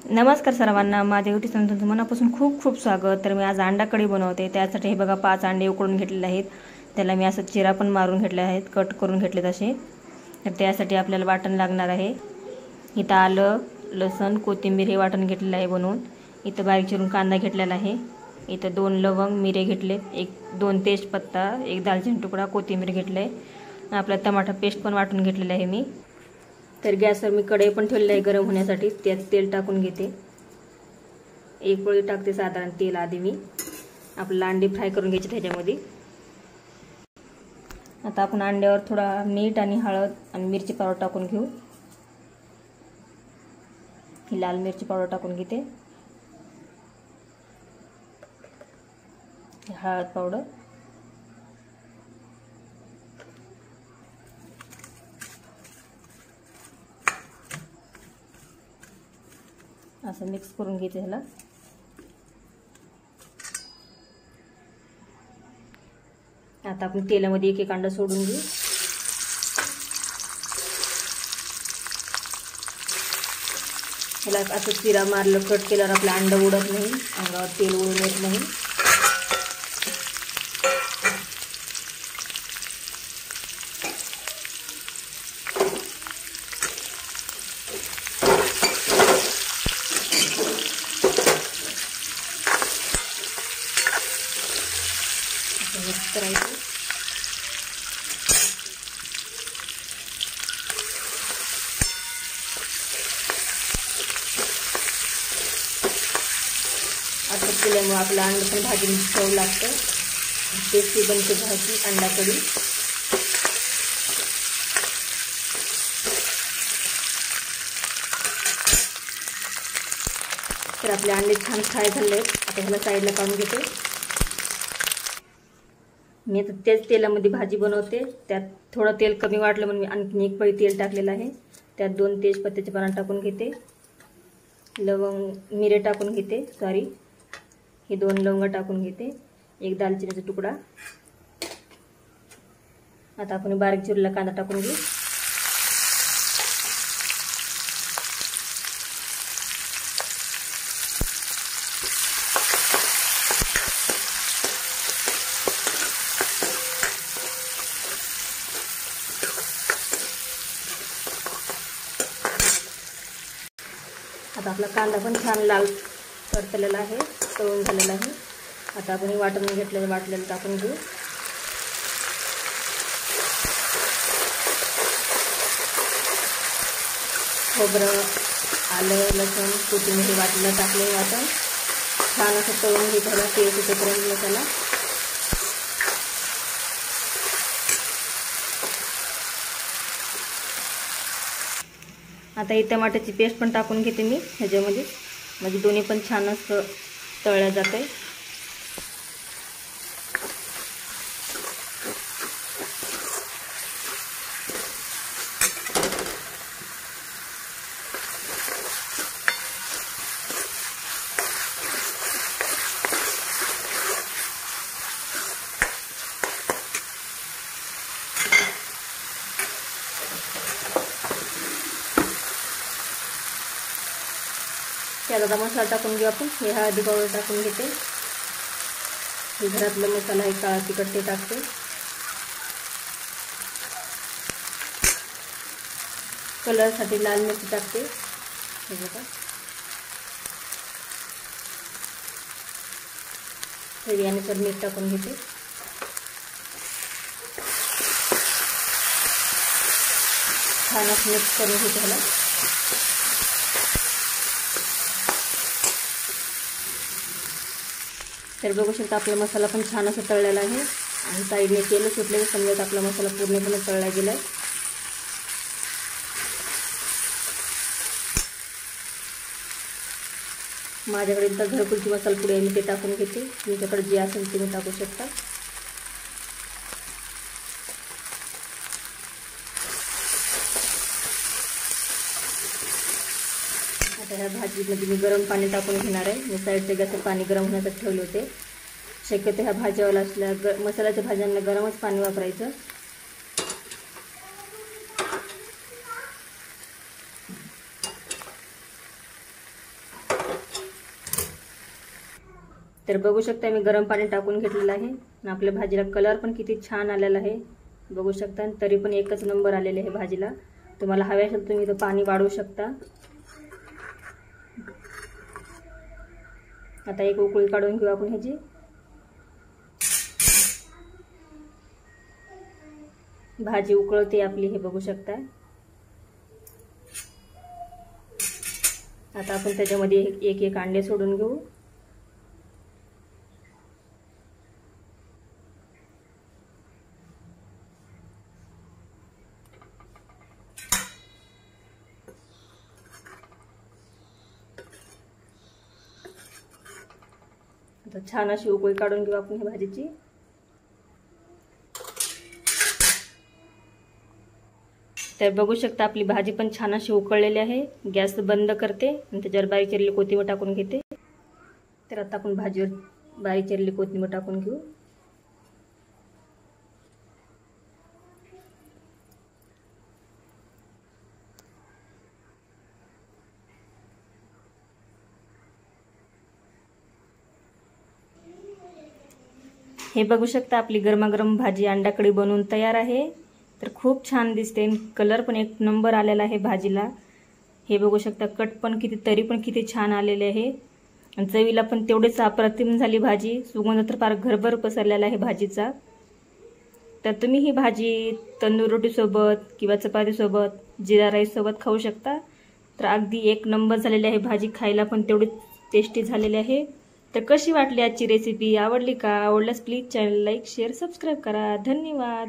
नमस्कार सर्वांना, माझ्या युट्यूब चॅनलला तुमचं मनापासून खूप खूप स्वागत। तर मी आज अंडा कढी बनवते। त्यासाठी हे बघा 5 अंडे उकडून घेतलेले आहेत। त्याला मी असं चिरा पण मारून घेतले आहेत, कट करून घेतलेत असे। तर त्यासाठी आपल्याला वाटण लागणार आहे। इथं आलं, लसूण, कोथिंबीर हे वाटण घेतलेलं आहे बनवून। इथं बारीक चिरून कांदा घेतलेला आहे। इथं 2 लवंग, मिरे घेतलेत, 2 तेजपत्ता, 1 दालचिनी तुकडा, कोथिंबीर घेतले। आपला टमाटर पेस्ट पण वाटून घेतलेला आहे मी। तर गॅसवर मी कढई पण ठेवली आहे गरम होण्यासाठी। त्यात तेल टाकून घेते। 1 पोळी टाकते साधारण तेल आधी मी। आपल्याला अंडे फ्राय करून घ्यायचे त्याच्यामध्ये। आता आपण अंड्यावर थोडा मीठ आणि हळद आणि मिरची पावडर टाकून घेऊ। ही लाल मिरची पावडर टाकून घेते, हळद पावडर, असं मिक्स करून घ्यायचं ह्याला। आता आपण तेलामध्ये एक अंडा सोडून घेऊ। ह्याला असं चिरा मारलं, कट केल्यावर आपला अंडा उडत नाही, अंगावर तेल उडून येत नाही। मिक्स करायचं। असं केल्यामुळे आपलं अंड पण भाजी चव लागतं, टेस्टी बनते भाजी अंडा कढी। तर आपले अंडे छान फ्राय झाले। आता ह्याला साईडला काढून घेते। मी आता त्याच तेलामध्ये भाजी बनवते। त्यात थोडं तेल कमी वाटलं म्हणून मी आणखी 1 पळी तेल टाकलेलं आहे। त्यात 2 तेजपत्त्याचे पानं टाकून घेते, लवंग, मिरे टाकून घेते, हे 2 लवंग टाकून घेते, 1 दालचिनीचा तुकडा। आता आपण बारीक चिरलेला कांदा टाकून घेऊ। आता आपला कांदा पण छान लाल परतलेला आहे, तळून झालेला आहे। आता आपण वाटण वाटलेलं टाकून घेऊ। खोबरं, आलं, लसूण, कोथिंबीर वाटलेलं टाकले वाटण छान असं तळून घेतलं, तेल सुटेपर्यंत त्याला। आता ही टमाट्याची पेस्ट पण टाकून घेते मी ह्याच्यामध्ये, म्हणजे दोन्ही पण छान असं तळल्या जाते। त्यात आता मसाला टाकून घेऊ आपण। हे हळदी पावडर टाकून घेते, हे घरातला मसाला आहे, काळा तिखट ते टाकते। कलरसाठी लाल मिरची टाकते, हे बघा। चवीनुसार मीठ टाकून घेते। छान असं मिक्स करून घेते ह्याला। तर बघू शकता आपला मसाला पण छान असं तळलेला आहे आणि साईडने तेल सुटले, समजा आपला मसाला पूर्णपणे तळला गेलाय। माझ्याकडे तर घरगुती मसाला पुडी आहे, मी ते टाकून घेते। तुमच्याकडे जे असेल तुम्ही टाकू शकता। आता ह्या भाजीमध्ये मी गरम पाणी टाकून घेणार आहे। मी साईडच्या गॅसवर पाणी गरम होण्यासाठी ठेवले होते। शक्यतो ह्या भाज्यावाला असल्या मसाल्याच्या भाज्यांना गरमच पाणी वापरायचं। तर बघू शकता मी गरम पाणी टाकून घेतलेलं आहे आणि आपल्या भाजीला कलर पण किती छान आलेला आहे बघू शकता। तरी पण एकच नंबर आलेले आहे भाजीला। तुम्हाला हवे असेल तुम्ही तो पाणी वाढवू शकता। आता एक उकळी काढून घेऊ आपण ह्याची। भाजी उकळते आपली हे बघू शकता। आता आपण त्याच्यामध्ये एक एक अंडे सोडून घेऊ। आता छान अशी उकळी काढून घेऊ आपण ही भाजीची। तर बघू शकता आपली भाजी पण छान अशी उकळलेली आहे। गॅस बंद करते आणि त्याच्यावर बारीक चिरलेली कोथिंबीर टाकून घेते। तर आता आपण भाजीवर बारीक चिरलेली कोथिंबीर टाकून घेऊ। हे बघू शकता आपली गरमागरम भाजी अंडा कढी बनवून तयार आहे। तर खूप छान दिसते, कलर पण एक नंबर आलेला आहे भाजीला। हे बघू शकता कट पण किती तरी पण किती छान आलेले आहे आणि चवीला पण तेवढेच अप्रतिम झाली भाजी। सुगंध तर फार घरभर पसरलेला आहे भाजीचा। तर तुम्ही ही भाजी तंदूर रोटी सोबत किंवा चपाती सोबत जिरा राईस सोबत खाऊ शकता। तर अगदी एक नंबर झालेली आहे भाजी, खायला पण तेवढी टेस्टी झालेली आहे। तर कशी वाटली आजची रेसिपी, आवडली का? आवडल्यास please channel like share subscribe करा। धन्यवाद।